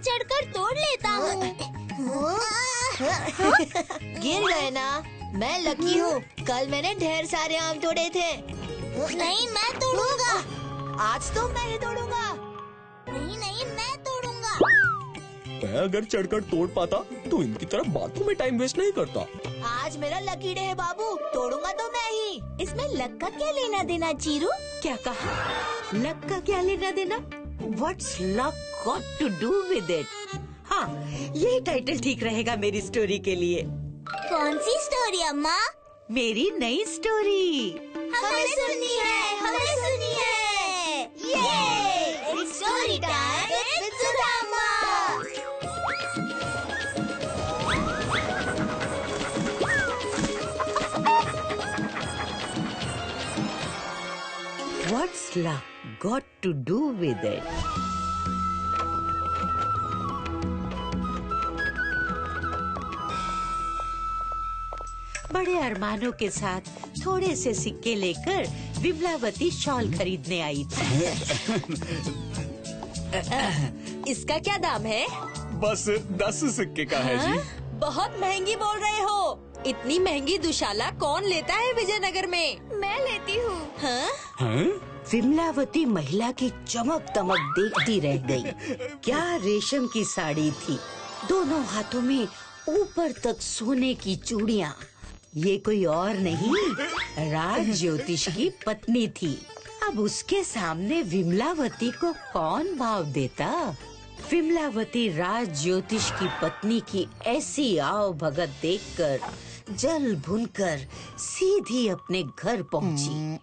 चढ़कर तोड़ लेता हूँ। गिर गए ना? मैं लकी हूँ, कल मैंने ढेर सारे आम तोड़े थे। नहीं, मैं तोड़ूंगा। आज तो मैं ही तोड़ूंगा। नहीं नहीं, मैं तोड़ूंगा। मैं अगर चढ़कर तोड़ पाता तो इनकी तरह बातों में टाइम वेस्ट नहीं करता। आज मेरा लकी डे है बाबू, तोड़ूंगा तो मैं ही। इसमें लक का क्या लेना देना चीरू? क्या कहा? लक का क्या लेना देना? What's luck got to do with it? हाँ, यही टाइटल ठीक रहेगा मेरी स्टोरी के लिए। कौन सी स्टोरी अम्मा? मेरी नई स्टोरी। हमें सुननी है, हमें सुननी है। ये इट्स स्टोरी टाइम विद सुधा अम्मा। What's luck got to do with it? बड़े अरमानों के साथ थोड़े से सिक्के लेकर विमलावती शॉल खरीदने आई थी। इसका क्या दाम है? बस 10 सिक्के का है जी। बहुत महंगी बोल रहे हो। इतनी महंगी दुशाला कौन लेता है विजयनगर में? मैं लेती हूँ। हाँ? विमलावती महिला की चमक दमक देखती रह गई। क्या रेशम की साड़ी थी, दोनों हाथों में ऊपर तक सोने की चूड़ियाँ। ये कोई और नहीं, राज ज्योतिष की पत्नी थी। अब उसके सामने विमलावती को कौन भाव देता? विमलावती राज ज्योतिष की पत्नी की ऐसी आओ भगत देखकर जल भुनकर सीधी अपने घर पहुंची।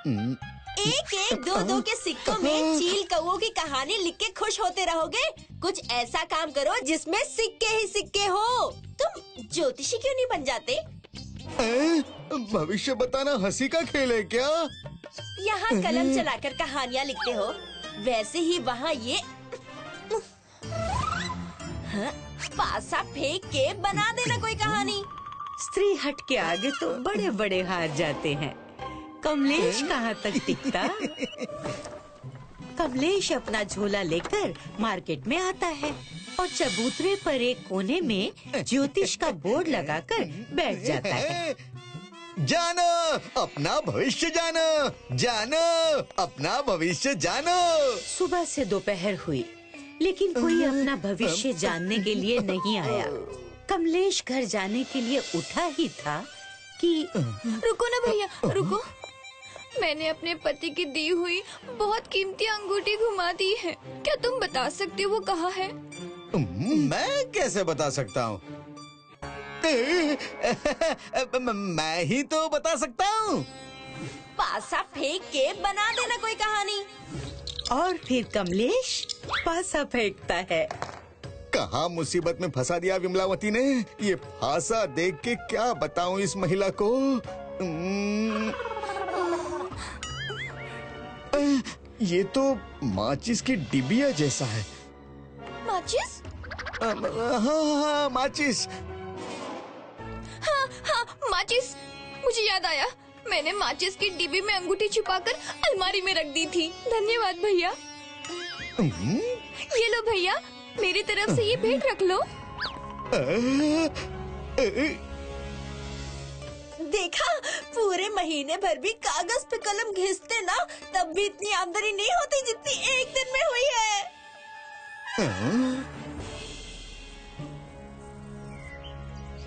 एक एक दो दो के सिक्कों में चील कौओं की कहानी लिख के खुश होते रहोगे? कुछ ऐसा काम करो जिसमें सिक्के ही सिक्के हो। तुम ज्योतिषी क्यों नहीं बन जाते? भविष्य बताना हंसी का खेल है क्या? यहाँ कलम चलाकर कहानियाँ लिखते हो, वैसे ही वहाँ ये पासा फेंक के बना देना कोई कहानी। स्त्री हट के आगे तो बड़े बड़े हार जाते हैं। कमलेश कहाँ तक टिकता? कमलेश अपना झोला लेकर मार्केट में आता है और चबूतरे पर एक कोने में ज्योतिष का बोर्ड लगाकर बैठ जाता है। जानो अपना भविष्य, जानो जानो अपना भविष्य जानो। सुबह से दोपहर हुई, लेकिन कोई अपना भविष्य जानने के लिए नहीं आया। कमलेश घर जाने के लिए उठा ही था कि रुको ना भैया, रुको। मैंने अपने पति की दी हुई बहुत कीमती अंगूठी घुमा दी है। क्या तुम बता सकते हो वो कहाँ है? मैं कैसे बता सकता हूँ? मैं ही तो बता सकता हूँ। पासा फेंक के बना देना कोई कहानी। और फिर कमलेश पासा फेंकता है। कहाँ मुसीबत में फंसा दिया विमलावती ने। ये फांसा देख के क्या बताऊं इस महिला को। ये तो माचिस की डिबिया जैसा है। माचिस? हाँ, माचिस। हाँ, माचिस। मुझे याद आया, मैंने माचिस की डिब्बी में अंगूठी छुपाकर अलमारी में रख दी थी। धन्यवाद भैया। ये लो भैया, मेरी तरफ से ये भेंट रख लो। देखा, पूरे महीने भर भी कागज पे कलम घिसते ना, तब भी इतनी आमदनी नहीं होती जितनी एक दिन में हुई है।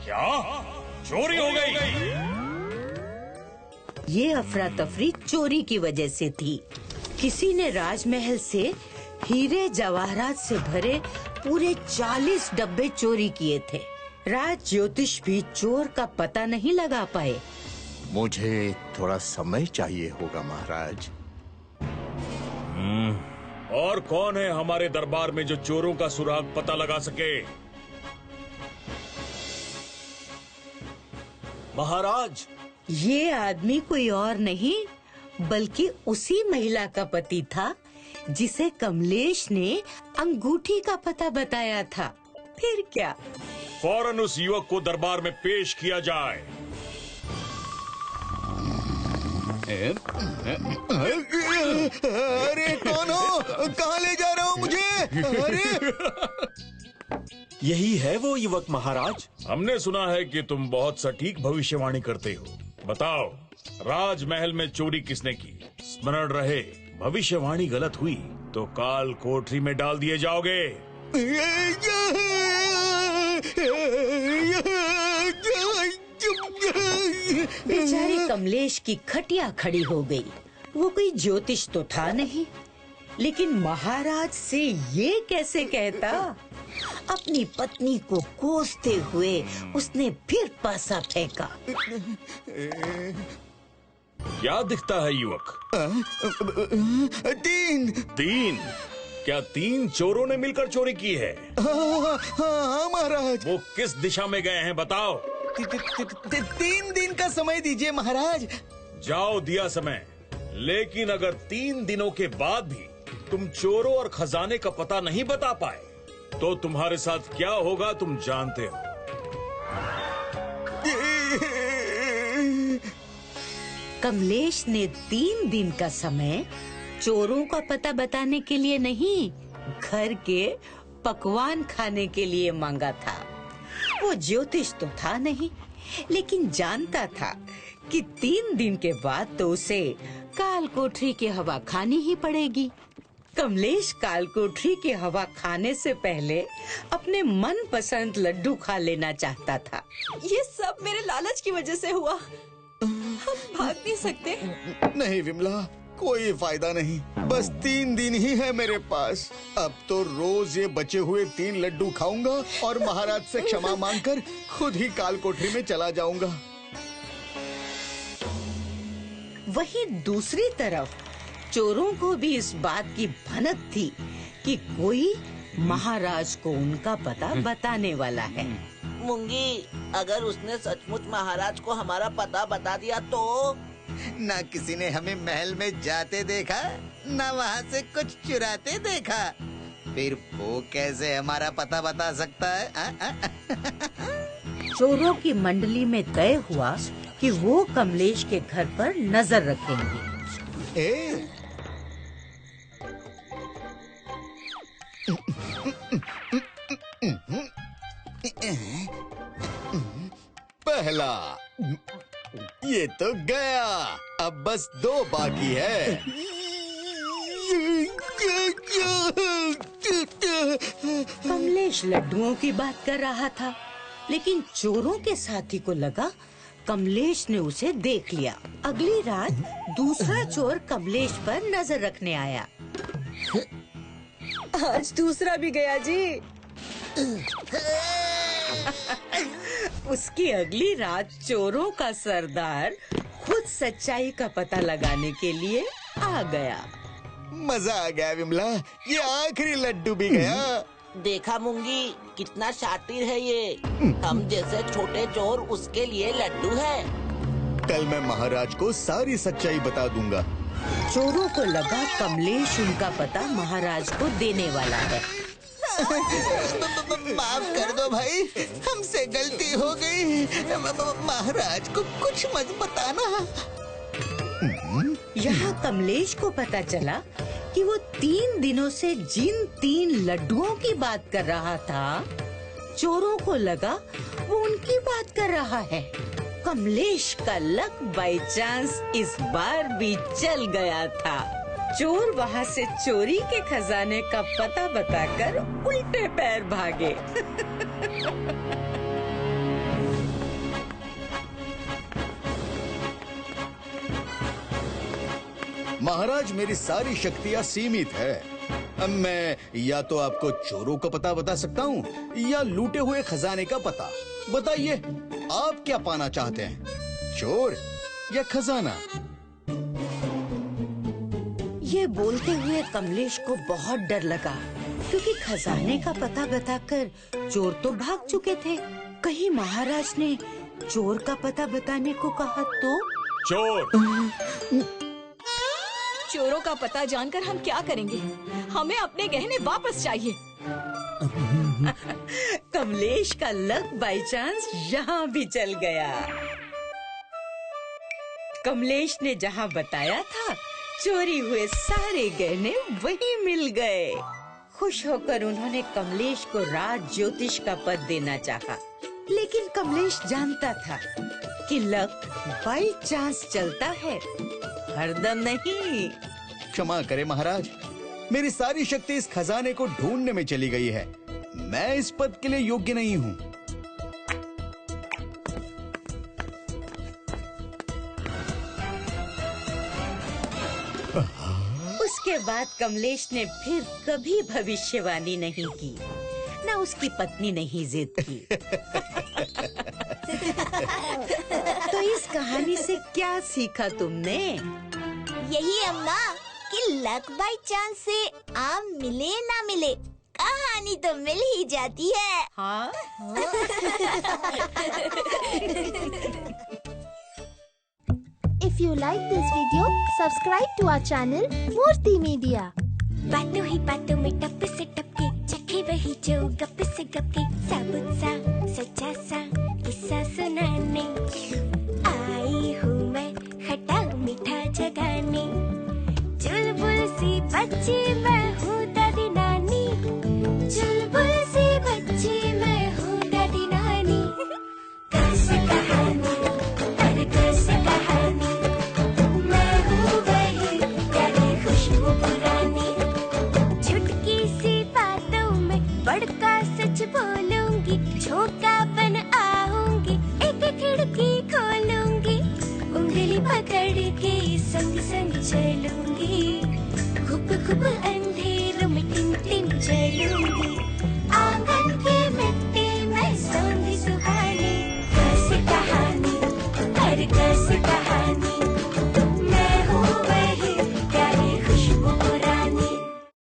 क्या चोरी हो गई? ये अफरा तफरी चोरी की वजह से थी। किसी ने राजमहल से हीरे जवाहरात से भरे पूरे 40 डब्बे चोरी किए थे। राज ज्योतिष भी चोर का पता नहीं लगा पाए। मुझे थोड़ा समय चाहिए होगा महाराज। और कौन है हमारे दरबार में जो चोरों का सुराग पता लगा सके? महाराज, ये आदमी कोई और नहीं बल्कि उसी महिला का पति था जिसे कमलेश ने अंगूठी का पता बताया था। फिर क्या? फौरन उस युवक को दरबार में पेश किया जाए। अरे कौन हो? कहाँ ले जा रहा हो मुझे? अरे यही है वो युवक महाराज। हमने सुना है कि तुम बहुत सटीक भविष्यवाणी करते हो। बताओ, राजमहल में चोरी किसने की? स्मरण रहे, भविष्यवाणी गलत हुई तो काल कोठरी में डाल दिए जाओगे। बेचारे कमलेश की खटिया खड़ी हो गई। वो कोई ज्योतिष तो था नहीं, लेकिन महाराज से ये कैसे कहता? अपनी पत्नी को कोसते हुए उसने फिर पासा फेंका। क्या दिखता है युवक? 3 क्या 3 चोरों ने मिलकर चोरी की है? हाँ महाराज। वो किस दिशा में गए हैं बताओ। 3 दिन का समय दीजिए महाराज। जाओ, दिया समय। लेकिन अगर 3 दिनों के बाद भी तुम चोरों और खजाने का पता नहीं बता पाए तो तुम्हारे साथ क्या होगा तुम जानते हो। कमलेश ने 3 दिन का समय चोरों का पता बताने के लिए नहीं, घर के पकवान खाने के लिए मांगा था। वो ज्योतिष तो था नहीं, लेकिन जानता था कि 3 दिन के बाद तो उसे काल कोठरी की हवा खानी ही पड़ेगी। कमलेश काल कोठरी की हवा खाने से पहले अपने मन पसंद लड्डू खा लेना चाहता था। ये सब मेरे लालच की वजह से हुआ। हम भाग नहीं सकते। नहीं विमला, कोई फायदा नहीं। बस 3 दिन ही है मेरे पास। अब तो रोज ये बचे हुए 3 लड्डू खाऊंगा और महाराज से क्षमा मांगकर खुद ही काल कोठरी में चला जाऊंगा। वहीं दूसरी तरफ चोरों को भी इस बात की भनक थी कि कोई महाराज को उनका पता बताने वाला है। मूंगी, अगर उसने सचमुच महाराज को हमारा पता बता दिया तो? ना किसी ने हमें महल में जाते देखा, ना वहाँ से कुछ चुराते देखा, फिर वो कैसे हमारा पता बता सकता है? चोरों की मंडली में तय हुआ कि वो कमलेश के घर पर नजर रखेंगे। पहला, ये तो गया, अब बस 2 बाकी है। कमलेश लड्डुओं की बात कर रहा था, लेकिन चोरों के साथी को लगा कमलेश ने उसे देख लिया। अगली रात दूसरा चोर कमलेश पर नजर रखने आया। आज दूसरा भी गया जी। उसकी अगली रात चोरों का सरदार खुद सच्चाई का पता लगाने के लिए आ गया। मजा आ गया विमला, ये आखिरी लड्डू भी गया। देखा मूंगी, कितना शातिर है ये। हम जैसे छोटे चोर उसके लिए लड्डू है। कल मैं महाराज को सारी सच्चाई बता दूंगा। चोरों को लगा कमलेश उनका पता महाराज को देने वाला है। माफ कर दो भाई, हमसे गलती हो गई। महाराज को कुछ मत बताना। यहाँ कमलेश को पता चला कि वो 3 दिनों से जिन 3 लड्डुओं की बात कर रहा था, चोरों को लगा वो उनकी बात कर रहा है। कमलेश का लक बाय चांस इस बार भी चल गया था। चोर वहाँ से चोरी के खजाने का पता बताकर उल्टे पैर भागे। महाराज, मेरी सारी शक्तियाँ सीमित है। अब मैं या तो आपको चोरों का पता बता सकता हूँ या लूटे हुए खजाने का पता। बताइए, आप क्या पाना चाहते हैं, चोर या खजाना? ये बोलते हुए कमलेश को बहुत डर लगा, क्योंकि खजाने का पता बताकर चोर तो भाग चुके थे। कहीं महाराज ने चोर का पता बताने को कहा तो? चोरों का पता जानकर हम क्या करेंगे? हमें अपने गहने वापस चाहिए। कमलेश का लक बाय चांस यहाँ भी चल गया। कमलेश ने जहाँ बताया था चोरी हुए सारे गहने वही मिल गए। खुश होकर उन्होंने कमलेश को राज ज्योतिष का पद देना चाहा, लेकिन कमलेश जानता था कि लक बाई चांस चलता है, हरदम नहीं। क्षमा करें महाराज, मेरी सारी शक्ति इस खजाने को ढूंढने में चली गई है। मैं इस पद के लिए योग्य नहीं हूँ। उसके बाद कमलेश ने फिर कभी भविष्यवाणी नहीं की, न उसकी पत्नी ने ही जिद की। तो इस कहानी से क्या सीखा तुमने? यही अम्मा कि लक बाई चांस से आम मिले ना मिले, कहानी तो मिल ही जाती है। हाँ? If you like this video, subscribe to our channel Murthy Media. बातों ही बातों में टप से टपके, चखे वही जो गप से गपके, साबुत सा सच्चा सा किस्सा सुनाने आई हूँ मैं खट्टा मीठा जगाने। चुलबुल सी बच्ची मैं हूँ दादी नानी, चुलबुल सी बच्ची मैं हूँ दादी नानी। कैसे कहानी अरे कैसे कहानी, मैं हूँ वही प्यारी खुशबू पुरानी। चुटकी सी बातों में बड़का सच बोलूंगी, झोंका बन आऊंगी, एक खिड़की खोलूंगी, उंगली पकड़ के संग संग चलूंगी, खूब खूब अंधेरों में टिम टिम जलूंगी, आंगन की मिट्टी में सोंधी सुहानी। कैसे कहानी अरे कैसे कहानी।